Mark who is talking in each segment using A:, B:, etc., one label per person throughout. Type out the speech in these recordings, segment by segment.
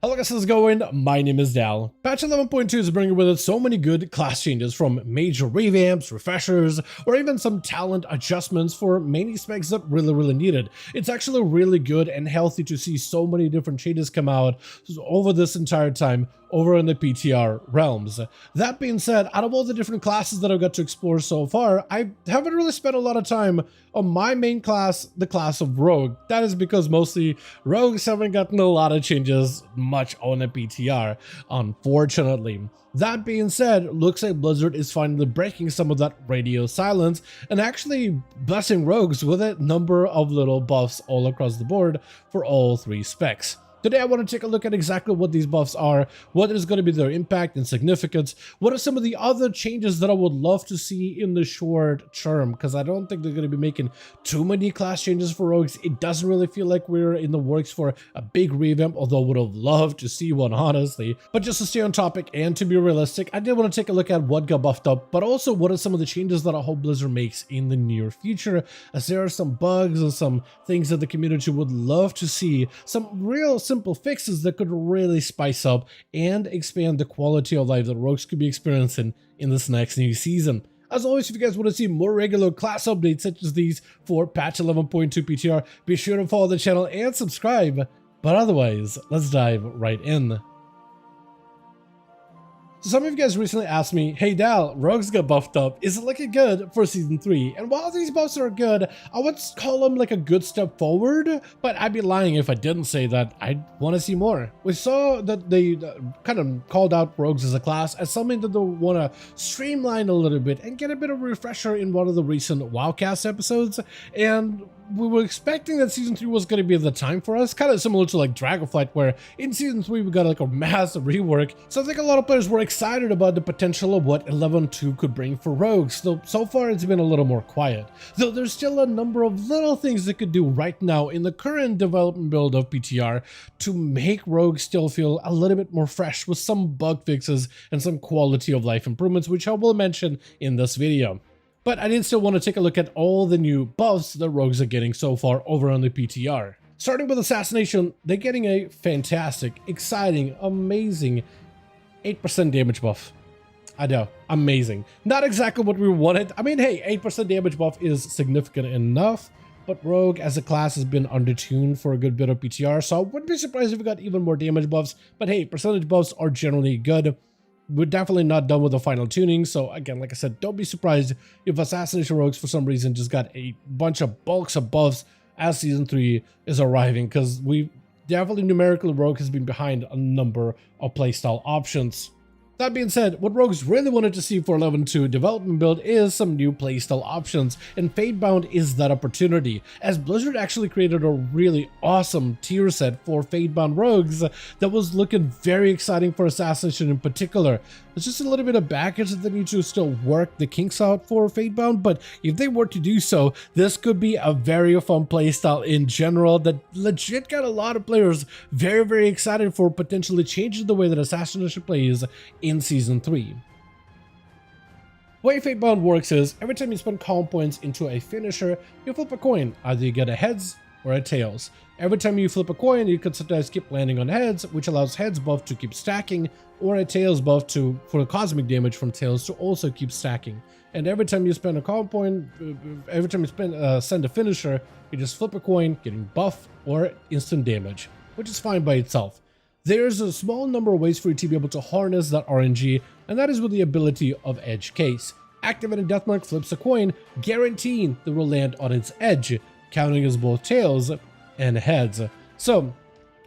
A: Hello guys, how's it going? My name is Dal. Patch 11.2 is bringing with it so many good class changes, from major revamps, refreshers, or even some talent adjustments for many specs that really needed. It's actually really good and healthy to see so many different changes come out over this entire time over in the PTR realms. That being said, out of all the different classes that I've got to explore so far, I haven't really spent a lot of time on my main class, the class of Rogue. That is because mostly Rogues haven't gotten a lot of changes much on the PTR, unfortunately. That being said, looks like Blizzard is finally breaking some of that radio silence and actually blessing Rogues with a number of little buffs all across the board for all three specs. Today I want to take a look at exactly what these buffs are, what is going to be their impact and significance, what are some of the other changes that I would love to see in the short term, because I don't think they're going to be making too many class changes for Rogues. It doesn't really feel like we're in the works for a big revamp, although I would have loved to see one, honestly. But just to stay on topic and to be realistic, I did want to take a look at what got buffed up, but also what are some of the changes that I hope Blizzard makes in the near future, as there are some bugs and some things that the community would love to see, some real simple fixes that could really spice up and expand the quality of life that Rogues could be experiencing in this next new season. As always, if you guys want to see more regular class updates such as these for patch 11.2 PTR, be sure to follow the channel and subscribe. But otherwise, let's dive right in. So some of you guys recently asked me, hey Dal, Rogues got buffed up, is it looking good for Season 3? And while these buffs are good, I would call them like a good step forward, but I'd be lying if I didn't say that I'd want to see more. We saw that they kind of called out Rogues as a class as something that they want to streamline a little bit and get a bit of a refresher in one of the recent Wildcast episodes, and we were expecting that Season 3 was going to be the time for us, kind of similar to like Dragonflight, where in Season 3 we got like a massive rework. So I think a lot of players were excited about the potential of what 11.2 could bring for Rogues, though so far it's been a little more quiet. Though there's still a number of little things they could do right now in the current development build of PTR to make Rogues still feel a little bit more fresh, with some bug fixes and some quality of life improvements, which I will mention in this video. But I did still want to take a look at all the new buffs that Rogues are getting so far over on the PTR. Starting with Assassination, they're getting a fantastic, exciting, amazing 8% damage buff. I know, amazing. Not exactly what we wanted. I mean, hey, 8% damage buff is significant enough, but Rogue as a class has been undertuned for a good bit of PTR, so I wouldn't be surprised if we got even more damage buffs. But hey, percentage buffs are generally good. We're definitely not done with the final tuning, so again, like I said, don't be surprised if Assassination Rogues for some reason just got a bunch of bulks of buffs as Season 3 is arriving, because we definitely numerically Rogue has been behind a number of playstyle options. That being said, what Rogues really wanted to see for 11.2 development build is some new playstyle options, and Fatebound is that opportunity, as Blizzard actually created a really awesome tier set for Fatebound Rogues that was looking very exciting for Assassination in particular. There's just a little bit of baggage that they need to still work the kinks out for Fatebound, but if they were to do so, this could be a very fun playstyle in general that legit got a lot of players very excited for potentially changing the way that Assassination plays in Season 3. The way Fatebound works is, every time you spend calm points into a finisher, you flip a coin. Either you get a heads or a tails. Every time you flip a coin, you can sometimes keep landing on heads, which allows heads buff to keep stacking, or a tails buff for the cosmic damage from tails to also keep stacking. And every time you spend a calm point, every time you send a finisher, you just flip a coin, getting buff or instant damage, which is fine by itself. There's a small number of ways for you to be able to harness that RNG, and that is with the ability of Edge Case. Activating Deathmark flips a coin, guaranteeing that it will land on its edge, counting as both tails and heads. So,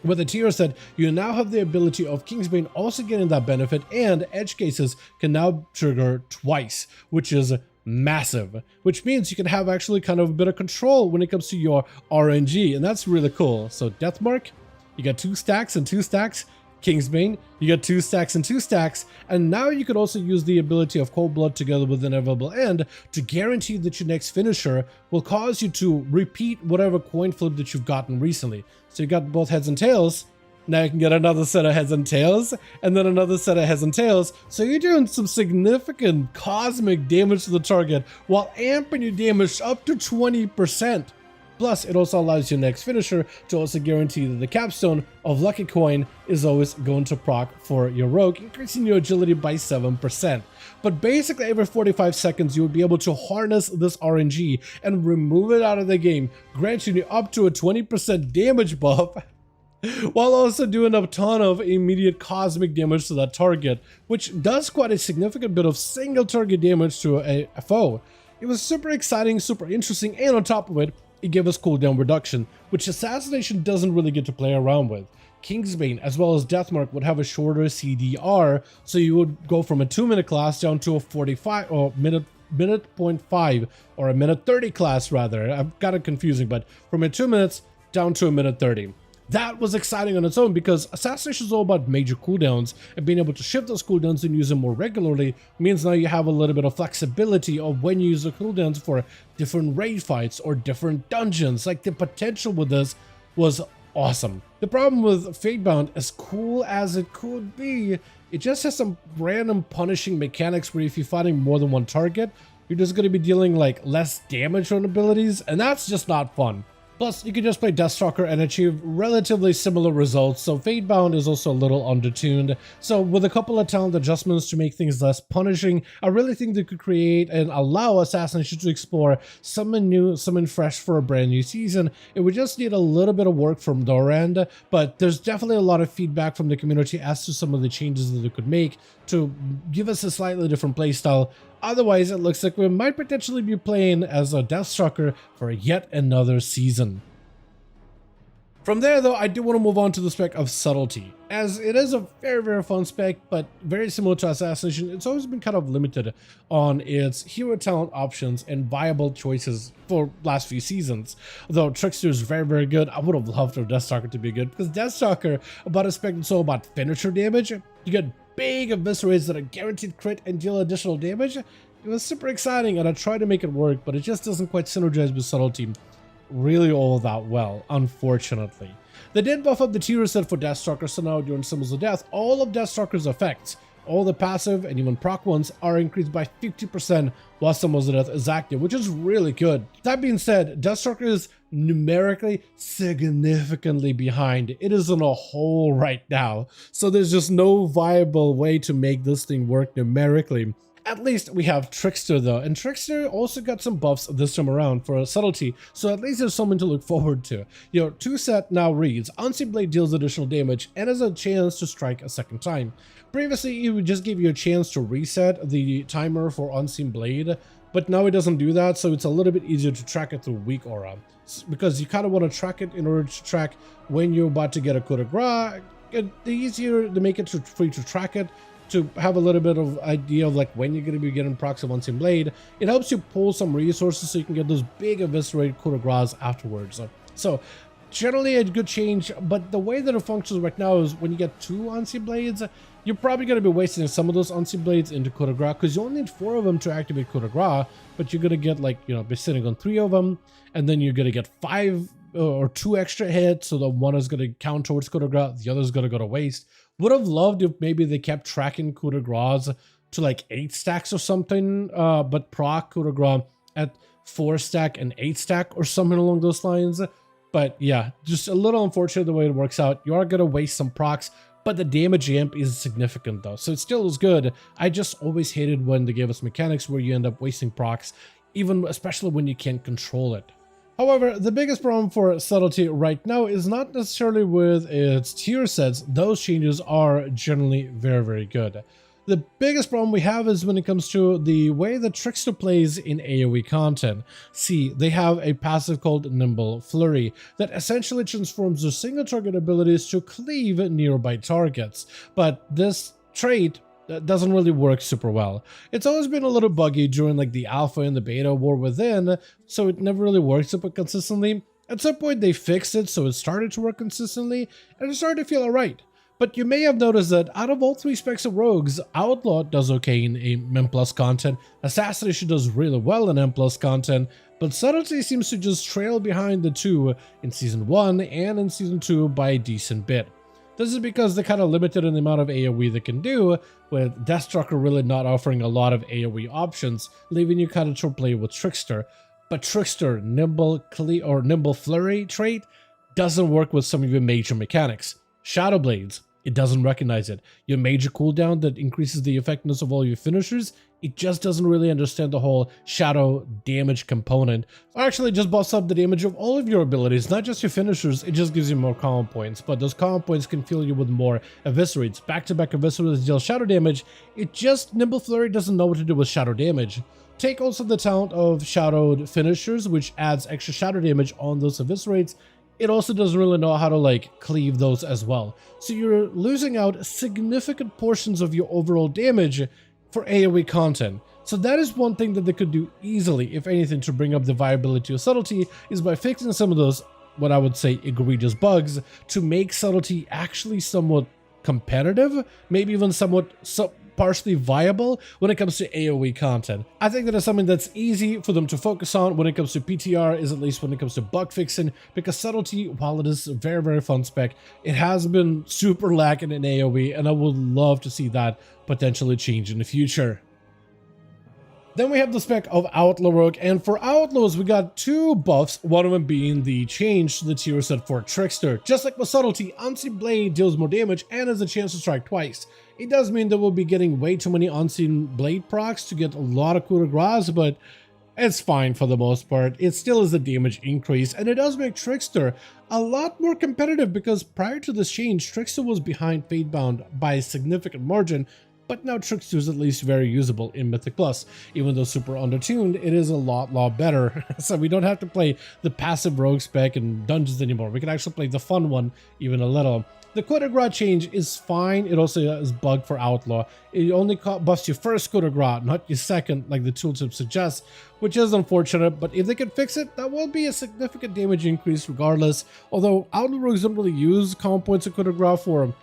A: with the tier set, you now have the ability of Kingsbane also getting that benefit, and Edge Cases can now trigger twice, which is massive, which means you can have actually kind of a bit of control when it comes to your RNG, and that's really cool. So Deathmark, you got 2 stacks and 2 stacks. Kingsbane, you got 2 stacks and 2 stacks, and now you could also use the ability of Cold Blood together with Inevitable End to guarantee that your next finisher will cause you to repeat whatever coin flip that you've gotten recently. So you got both heads and tails, now you can get another set of heads and tails, and then another set of heads and tails, so you're doing some significant cosmic damage to the target while amping your damage up to 20%. Plus, it also allows your next finisher to also guarantee that the capstone of Lucky Coin is always going to proc for your rogue, increasing your agility by 7%. But basically every 45 seconds you will be able to harness this RNG and remove it out of the game, granting you up to a 20% damage buff, while also doing a ton of immediate cosmic damage to that target, which does quite a significant bit of single target damage to a foe. It was super exciting, super interesting, and on top of it, it gave us cooldown reduction, which Assassination doesn't really get to play around with. Kingsbane as well as Deathmark would have a shorter CDR, so you would go from a 2-minute class down to a 45 or minute 0.5 or a minute 30 class rather. I've got it confusing, but from a 2 minutes down to a minute 30. That was exciting on its own because Assassination is all about major cooldowns, and being able to shift those cooldowns and use them more regularly means now you have a little bit of flexibility of when you use the cooldowns for different raid fights or different dungeons. Like, the potential with this was awesome. The problem with Fatebound, as cool as it could be, it just has some random punishing mechanics where if you're fighting more than one target, you're just going to be dealing like less damage on abilities, and that's just not fun. Plus, you can just play Deathstalker and achieve relatively similar results, so Fatebound is also a little undertuned. So with a couple of talent adjustments to make things less punishing, I really think they could create and allow Assassination to explore something new, something fresh for a brand new season. It would just need a little bit of work from their end, but there's definitely a lot of feedback from the community as to some of the changes that they could make to give us a slightly different playstyle. Otherwise, it looks like we might potentially be playing as a Deathstalker for yet another season. From there, though, I do want to move on to the spec of Subtlety, as it is a very fun spec, but very similar to Assassination. It's always been kind of limited on its hero talent options and viable choices for last few seasons. Though Trickster is very good, I would have loved for Deathstalker to be good, because Deathstalker, about a spec that's all about finisher damage. You get big eviscerates that are guaranteed crit and deal additional damage. It was super exciting, and I tried to make it work, but it just doesn't quite synergize with Subtlety really all that well, unfortunately. They did buff up the tier set for Deathstalker, so now during Symbols of Death, all of Deathstalker's effects, all the passive and even proc ones, are increased by 50% while Symbols of Death is active, which is really good. That being said, Deathstalker is numerically significantly behind. It is in a hole right now, so there's just no viable way to make this thing work numerically. At least we have Trickster though, and Trickster also got some buffs this time around for Subtlety, so at least there's something to look forward to. Your 2 set now reads, Unseen Blade deals additional damage and has a chance to strike a second time. Previously, it would just give you a chance to reset the timer for Unseen Blade, but now it doesn't do that, so it's a little bit easier to track it through Weak Aura, because you kind of want to track it in order to track when you're about to get a coup de grace. The easier to make it for you to track it, to have a little bit of idea of like when you're going to be getting procs of Unseen Blade. It helps you pull some resources so you can get those big eviscerate coup de grace afterwards. So generally a good change, but the way that it functions right now is when you get 2 Unseen Blades, you're probably going to be wasting some of those Unseen Blades into coup de grace, because you only need 4 of them to activate coup de grace, but you're going to get, like, you know, be sitting on 3 of them, and then you're going to get 5 or 2 extra hits, so the one is going to count towards coup de grace, the other is going to go to waste. Would have loved if maybe they kept tracking coup de grace to like 8 stacks or something, but proc coup de grace at 4 stack and 8 stack or something along those lines. But yeah, just a little unfortunate the way it works out. You are going to waste some procs, but the damage amp is significant though, so it still is good. I just always hated when they gave us mechanics where you end up wasting procs, especially when you can't control it. However, the biggest problem for Subtlety right now is not necessarily with its tier sets. Those changes are generally very good. The biggest problem we have is when it comes to the way that Trickster plays in AoE content. See, they have a passive called Nimble Flurry that essentially transforms their single target abilities to cleave nearby targets, but this trait doesn't really work super well. It's always been a little buggy during like the alpha and the beta war within, so it never really worked super consistently. At some point they fixed it, so it started to work consistently, and it started to feel alright. But you may have noticed that out of all 3 specs of rogues, Outlaw does okay in M+ content, Assassination does really well in M+ content, but Subtlety seems to just trail behind the 2 in Season 1 and in Season 2 by a decent bit. This is because they're kind of limited in the amount of AoE they can do, with Deathstalker really not offering a lot of AoE options, leaving you kind of to play with Trickster. But Trickster, Nimble Flurry trait doesn't work with some of your major mechanics. Shadow Blades, it doesn't recognize it. Your major cooldown that increases the effectiveness of all your finishers, it just doesn't really understand the whole shadow damage component. So actually it just buffs up the damage of all of your abilities, not just your finishers, it just gives you more common points. But those common points can fill you with more eviscerates. Back-to-back eviscerates deal shadow damage. It just, Nimble Flurry doesn't know what to do with shadow damage. Take also the talent of shadowed finishers, which adds extra shadow damage on those eviscerates. It also doesn't really know how to like cleave those as well. So you're losing out significant portions of your overall damage for AoE content. So that is one thing that they could do easily, if anything, to bring up the viability of subtlety, is by fixing some of those, what I would say, egregious bugs, to make subtlety actually somewhat competitive, maybe even somewhat partially viable when it comes to AoE content. I think that is something that's easy for them to focus on when it comes to PTR, is at least when it comes to bug fixing, because subtlety, while it is a very, very fun spec, it has been super lacking in AoE, and I would love to see that potentially change in the future. Then we have the spec of Outlaw Rogue, and for Outlaws we got two buffs, one of them being the change to the tier set for Trickster. Just like with Subtlety, Unseen Blade deals more damage and has a chance to strike twice. It does mean that we'll be getting way too many Unseen Blade procs to get a lot of coup de grace, but it's fine for the most part. It still is a damage increase, and it does make Trickster a lot more competitive, because prior to this change, Trickster was behind Fatebound by a significant margin, but now Trickster is at least very usable in Mythic Plus. Even though super undertuned, it is a lot better. So we don't have to play the passive rogue spec in dungeons anymore. We can actually play the fun one even a little. The coup de grace change is fine. It also is bugged for Outlaw. It only buffs your first coup de grace, not your second, like the tooltip suggests, which is unfortunate, but if they can fix it, that will be a significant damage increase regardless. Although Outlaw rogues don't really use common points of coup de grace for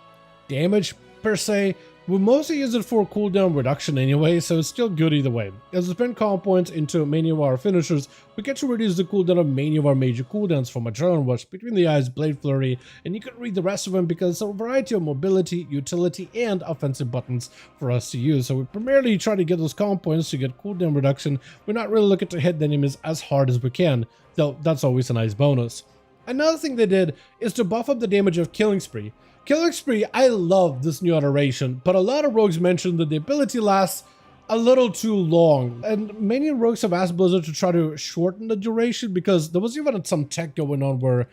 A: damage per se, we mostly use it for cooldown reduction anyway, so it's still good either way. As we spend common points into many of our finishers, we get to reduce the cooldown of many of our major cooldowns, from Adrenaline Rush, Between the Eyes, Blade Flurry, and you can read the rest of them because it's a variety of mobility, utility, and offensive buttons for us to use. So we primarily try to get those common points to get cooldown reduction. We're not really looking to hit the enemies as hard as we can, though that's always a nice bonus. Another thing they did is to buff up the damage of Killing Spree. Killing Spree, I love this new iteration, but a lot of rogues mentioned that the ability lasts a little too long, and many rogues have asked Blizzard to try to shorten the duration, because there was even some tech going on where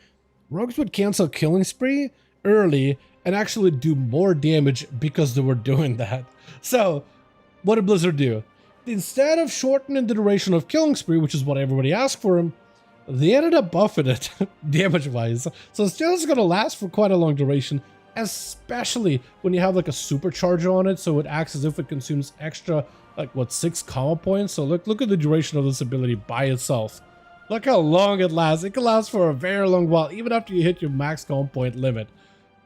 A: rogues would cancel Killing Spree early and actually do more damage because they were doing that. So what did Blizzard do? Instead of shortening the duration of Killing Spree, which is what everybody asked for him, they ended up buffing it damage-wise. So it's still going to last for quite a long duration, especially when you have like a supercharger on it, so it acts as if it consumes extra, like what, 6 common points. So look at the duration of this ability by itself. Look how long it lasts. It can last for a very long while, even after you hit your max common point limit,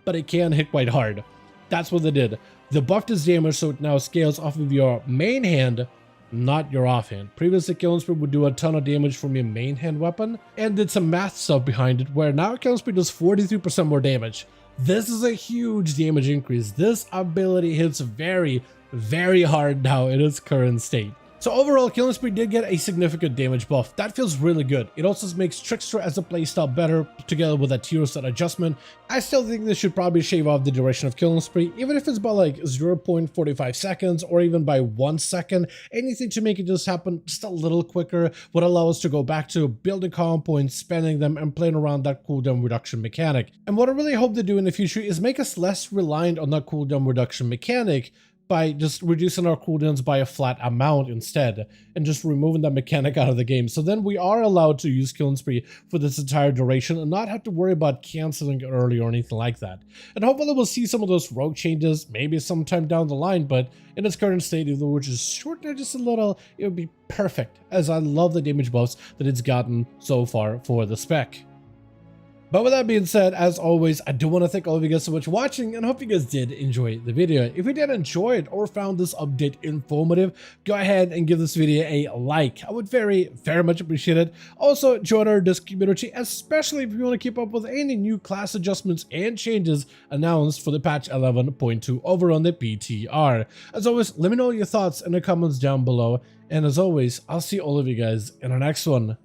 A: but it can hit quite hard. That's what they did. They buffed its damage, so it now scales off of your main hand, not your offhand. Previously, Killing Spree would do a ton of damage from your main hand weapon, and did some math stuff behind it, where now Killing Spree does 43% more damage. This is a huge damage increase. This ability hits very, very hard now in its current state. So overall, Killing Spree did get a significant damage buff. That feels really good. It also makes Trickster as a playstyle better, together with that tier set adjustment. I still think they should probably shave off the duration of Killing Spree, even if it's by like 0.45 seconds or even by 1 second. Anything to make it just happen just a little quicker would allow us to go back to building common points, spending them, and playing around that cooldown reduction mechanic. And what I really hope they do in the future is make us less reliant on that cooldown reduction mechanic, by just reducing our cooldowns by a flat amount instead, and just removing that mechanic out of the game. So then we are allowed to use Killing Spree for this entire duration and not have to worry about canceling it early or anything like that. And hopefully we'll see some of those rogue changes maybe sometime down the line, but in its current state, if we were just shorten it just a little, it would be perfect, as I love the damage buffs that it's gotten so far for the spec. But with that being said, as always, I do want to thank all of you guys so much for watching, and hope you guys did enjoy the video. If you did enjoy it or found this update informative, go ahead and give this video a like. I would very, very much appreciate it. Also, join our Discord community, especially if you want to keep up with any new class adjustments and changes announced for the patch 11.2 over on the PTR. As always, let me know your thoughts in the comments down below. And as always, I'll see all of you guys in our next one.